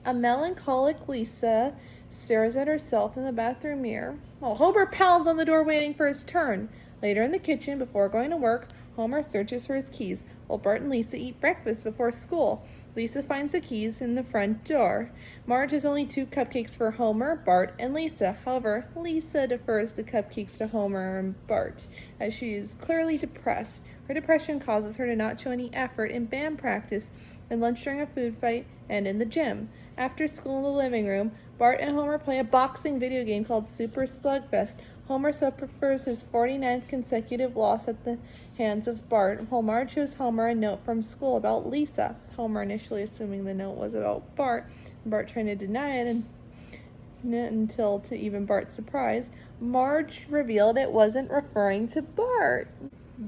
A melancholic Lisa stares at herself in the bathroom mirror, while Homer pounds on the door waiting for his turn. Later in the kitchen, before going to work, Homer searches for his keys, while Bart and Lisa eat breakfast before school. Lisa finds the keys in the front door. Marge has only 2 cupcakes for Homer, Bart, and Lisa. However, Lisa defers the cupcakes to Homer and Bart, as she is clearly depressed. Her depression causes her to not show any effort in band practice, in lunch during a food fight, and in the gym. After school in the living room, Bart and Homer play a boxing video game called Super Slugfest. Homer suffers his 49th consecutive loss at the hands of Bart, while Marge shows Homer a note from school about Lisa. Homer initially assuming the note was about Bart, and Bart trying to deny it until, to even Bart's surprise, Marge revealed it wasn't referring to Bart.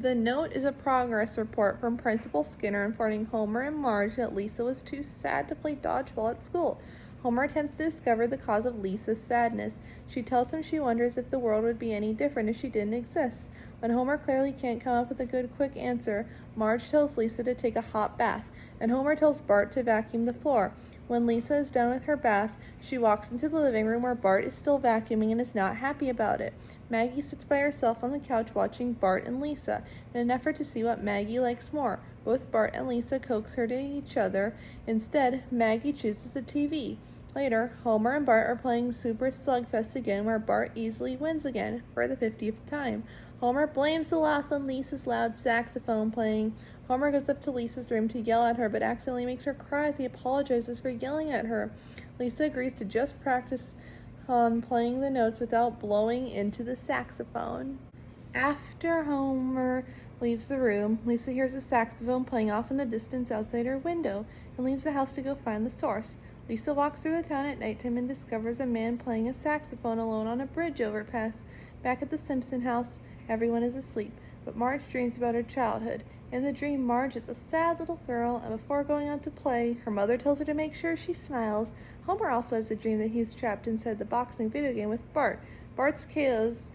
The note is a progress report from Principal Skinner informing Homer and Marge that Lisa was too sad to play dodgeball at school. Homer attempts to discover the cause of Lisa's sadness. She tells him she wonders if the world would be any different if she didn't exist. When Homer clearly can't come up with a good, quick answer, Marge tells Lisa to take a hot bath, and Homer tells Bart to vacuum the floor. When Lisa is done with her bath, she walks into the living room where Bart is still vacuuming and is not happy about it. Maggie sits by herself on the couch watching Bart and Lisa, in an effort to see what Maggie likes more. Both Bart and Lisa coax her to each other. Instead, Maggie chooses the TV. Later, Homer and Bart are playing Super Slugfest again, where Bart easily wins again, for the 50th time. Homer blames the loss on Lisa's loud saxophone playing. Homer goes up to Lisa's room to yell at her, but accidentally makes her cry as he apologizes for yelling at her. Lisa agrees to just practice on playing the notes without blowing into the saxophone. After Homer leaves the room, Lisa hears a saxophone playing off in the distance outside her window and leaves the house to go find the source. Lisa walks through the town at nighttime and discovers a man playing a saxophone alone on a bridge overpass. Back at the Simpson house, everyone is asleep, but Marge dreams about her childhood. In the dream, Marge is a sad little girl, and before going on to play, her mother tells her to make sure she smiles. Homer also has a dream that he's trapped inside the boxing video game with Bart. Bart's KOs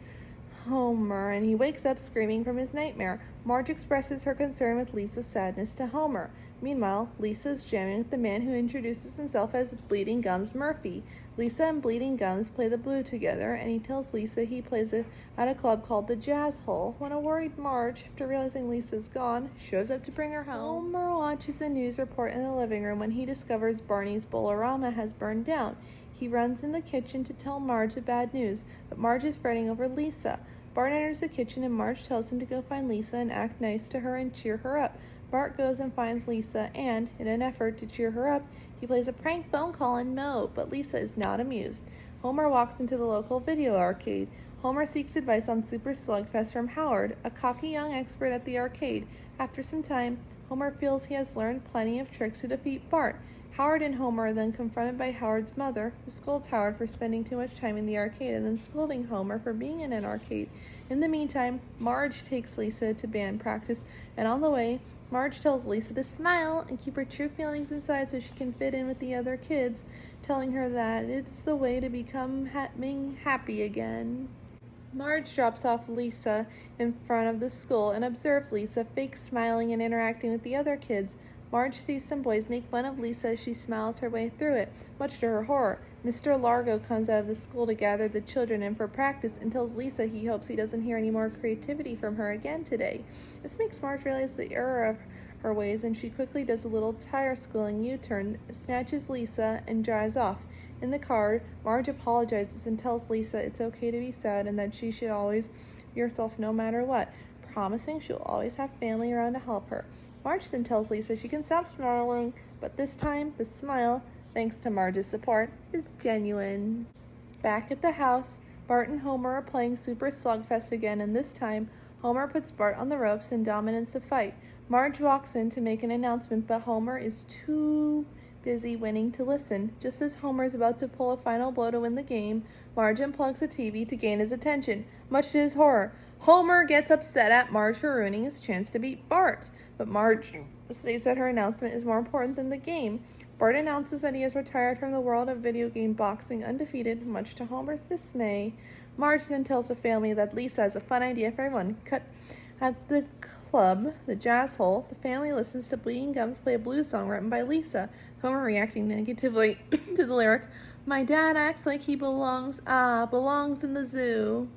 Homer, and he wakes up screaming from his nightmare. Marge expresses her concern with Lisa's sadness to Homer. Meanwhile, Lisa is jamming with the man who introduces himself as Bleeding Gums Murphy. Lisa and Bleeding Gums play the blue together, and he tells Lisa he plays at a club called the Jazz Hole. When a worried Marge, after realizing Lisa's gone, shows up to bring her home. Homer watches a news report in the living room when he discovers Barney's Bolorama has burned down. He runs in the kitchen to tell Marge the bad news, but Marge is fretting over Lisa. Bart enters the kitchen and Marge tells him to go find Lisa and act nice to her and cheer her up. Bart goes and finds Lisa and, in an effort to cheer her up, he plays a prank phone call on Moe, but Lisa is not amused. Homer walks into the local video arcade. Homer seeks advice on Super Slugfest from Howard, a cocky young expert at the arcade. After some time, Homer feels he has learned plenty of tricks to defeat Bart. Howard and Homer are then confronted by Howard's mother, who scolds Howard for spending too much time in the arcade and then scolding Homer for being in an arcade. In the meantime, Marge takes Lisa to band practice, and on the way, Marge tells Lisa to smile and keep her true feelings inside so she can fit in with the other kids, telling her that it's the way to become being happy again. Marge drops off Lisa in front of the school and observes Lisa fake smiling and interacting with the other kids. Marge sees some boys make fun of Lisa as she smiles her way through it. Much to her horror, Mr. Largo comes out of the school to gather the children in for practice and tells Lisa he hopes he doesn't hear any more creativity from her again today. This makes Marge realize the error of her ways, and she quickly does a little tire-schooling U-turn, snatches Lisa, and drives off. In the car, Marge apologizes and tells Lisa it's okay to be sad and that she should always be herself no matter what, promising she'll always have family around to help her. Marge then tells Lisa she can stop smiling, but this time the smile, thanks to Marge's support, is genuine. Back at the house, Bart and Homer are playing Super Slugfest again, and this time, Homer puts Bart on the ropes and dominates the fight. Marge walks in to make an announcement, but Homer is too busy winning to listen. Just as Homer is about to pull a final blow to win the game, Marge unplugs the TV to gain his attention. Much to his horror, Homer gets upset at Marge for ruining his chance to beat Bart, but Marge states that her announcement is more important than the game. Bart announces that he has retired from the world of video game boxing undefeated, much to Homer's dismay. Marge then tells the family that Lisa has a fun idea for everyone. Cut At the club, the Jazz Hole, the family listens to Bleeding Gums play a blues song written by Lisa, Homer reacting negatively to the lyric, "My dad acts like he belongs in the zoo."